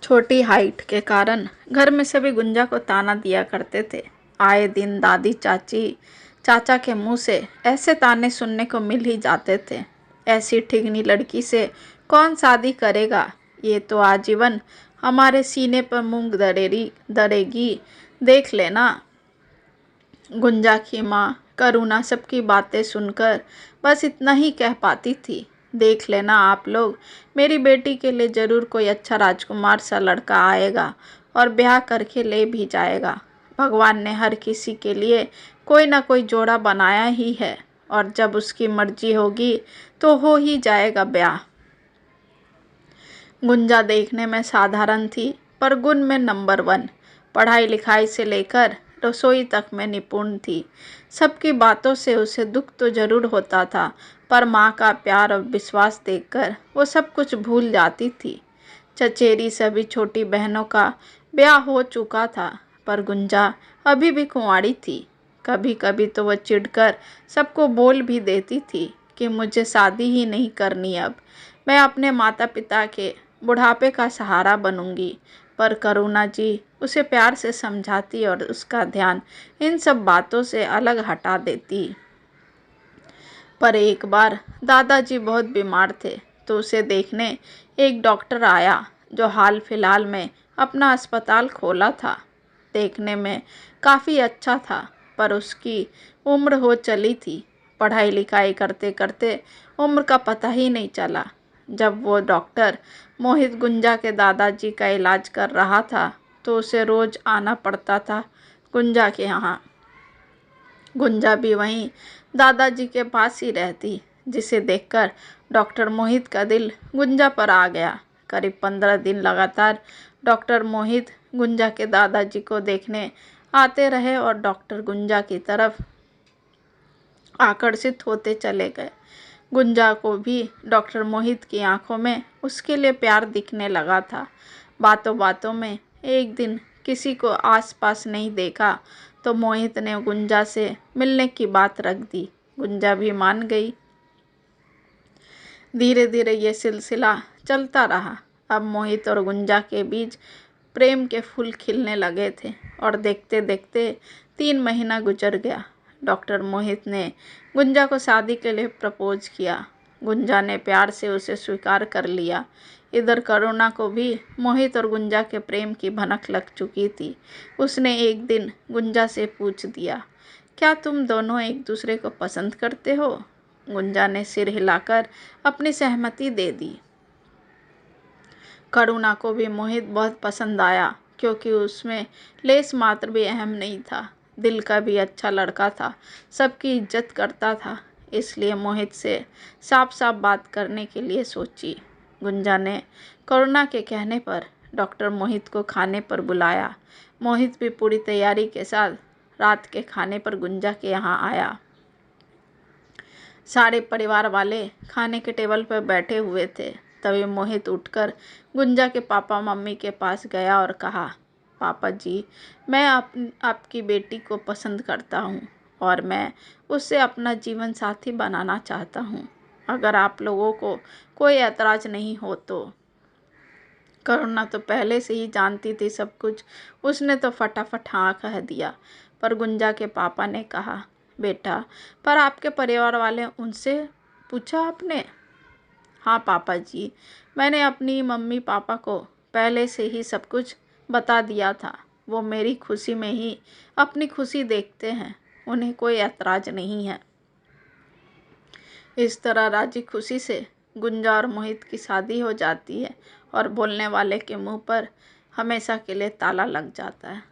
छोटी हाइट के कारण घर में सभी गुंजा को ताना दिया करते थे। आए दिन दादी चाची चाचा के मुंह से ऐसे ताने सुनने को मिल ही जाते थे। ऐसी ठिगनी लड़की से कौन शादी करेगा, ये तो आजीवन हमारे सीने पर मूंग दरेगी, देख लेना। गुंजा की माँ करुणा सबकी बातें सुनकर बस इतना ही कह पाती थी, देख लेना आप लोग, मेरी बेटी के लिए ज़रूर कोई अच्छा राजकुमार सा लड़का आएगा और ब्याह करके ले भी जाएगा। भगवान ने हर किसी के लिए कोई ना कोई जोड़ा बनाया ही है और जब उसकी मर्जी होगी तो हो ही जाएगा ब्याह। गुंजा देखने में साधारण थी पर गुण में नंबर 1, पढ़ाई लिखाई से लेकर रसोई तक में निपुण थी। सबकी बातों से उसे दुख तो जरूर होता था, पर माँ का प्यार और विश्वास देखकर वो सब कुछ भूल जाती थी। चचेरी सभी छोटी बहनों का ब्याह हो चुका था, पर गुंजा अभी भी कुंवारी थी। कभी कभी तो वह चिढ़कर सबको बोल भी देती थी कि मुझे शादी ही नहीं करनी, अब मैं अपने माता पिता के बुढ़ापे का सहारा बनूंगी। पर करुणा जी उसे प्यार से समझाती और उसका ध्यान इन सब बातों से अलग हटा देती। पर एक बार दादाजी बहुत बीमार थे तो उसे देखने एक डॉक्टर आया जो हाल फिलहाल में अपना अस्पताल खोला था। देखने में काफ़ी अच्छा था पर उसकी उम्र हो चली थी। पढ़ाई लिखाई करते करते उम्र का पता ही नहीं चला। जब वो डॉक्टर मोहित गुंजा के दादाजी का इलाज कर रहा था तो उसे रोज़ आना पड़ता था गुंजा के यहाँ। गुंजा भी वहीं दादाजी के पास ही रहती, जिसे देखकर डॉक्टर मोहित का दिल गुंजा पर आ गया। करीब 15 दिन लगातार डॉक्टर मोहित गुंजा के दादाजी को देखने आते रहे और डॉक्टर गुंजा की तरफ आकर्षित होते चले गए। गुंजा को भी डॉक्टर मोहित की आंखों में उसके लिए प्यार दिखने लगा था। बातों बातों में एक दिन किसी को आसपास नहीं देखा तो मोहित ने गुंजा से मिलने की बात रख दी। गुंजा भी मान गई। धीरे धीरे ये सिलसिला चलता रहा। अब मोहित और गुंजा के बीच प्रेम के फूल खिलने लगे थे और देखते देखते 3 महीना गुजर गया। डॉक्टर मोहित ने गुंजा को शादी के लिए प्रपोज किया। गुंजा ने प्यार से उसे स्वीकार कर लिया। इधर करुणा को भी मोहित और गुंजा के प्रेम की भनक लग चुकी थी। उसने एक दिन गुंजा से पूछ दिया, क्या तुम दोनों एक दूसरे को पसंद करते हो? गुंजा ने सिर हिलाकर अपनी सहमति दे दी। करुणा को भी मोहित बहुत पसंद आया क्योंकि उसमें लेस मात्र भी अहम नहीं था। दिल का भी अच्छा लड़का था, सबकी इज्जत करता था, इसलिए मोहित से साफ साफ बात करने के लिए सोची। गुंजा ने करुणा के कहने पर डॉक्टर मोहित को खाने पर बुलाया। मोहित भी पूरी तैयारी के साथ रात के खाने पर गुंजा के यहाँ आया। सारे परिवार वाले खाने के टेबल पर बैठे हुए थे। तभी मोहित उठकर गुंजा के पापा मम्मी के पास गया और कहा, पापा जी, मैं आपकी बेटी को पसंद करता हूँ और मैं उससे अपना जीवन साथी बनाना चाहता हूँ, अगर आप लोगों को कोई ऐतराज़ नहीं हो तो। करुणा तो पहले से ही जानती थी सब कुछ, उसने तो फटाफट हाँ कह दिया। पर गुंजा के पापा ने कहा, बेटा, पर आपके परिवार वाले, उनसे पूछा आपने? हाँ पापा जी, मैंने अपनी मम्मी पापा को पहले से ही सब कुछ बता दिया था। वो मेरी खुशी में ही अपनी खुशी देखते हैं, उन्हें कोई ऐतराज़ नहीं है। इस तरह राजी खुशी से गुंजा और मोहित की शादी हो जाती है और बोलने वाले के मुंह पर हमेशा के लिए ताला लग जाता है।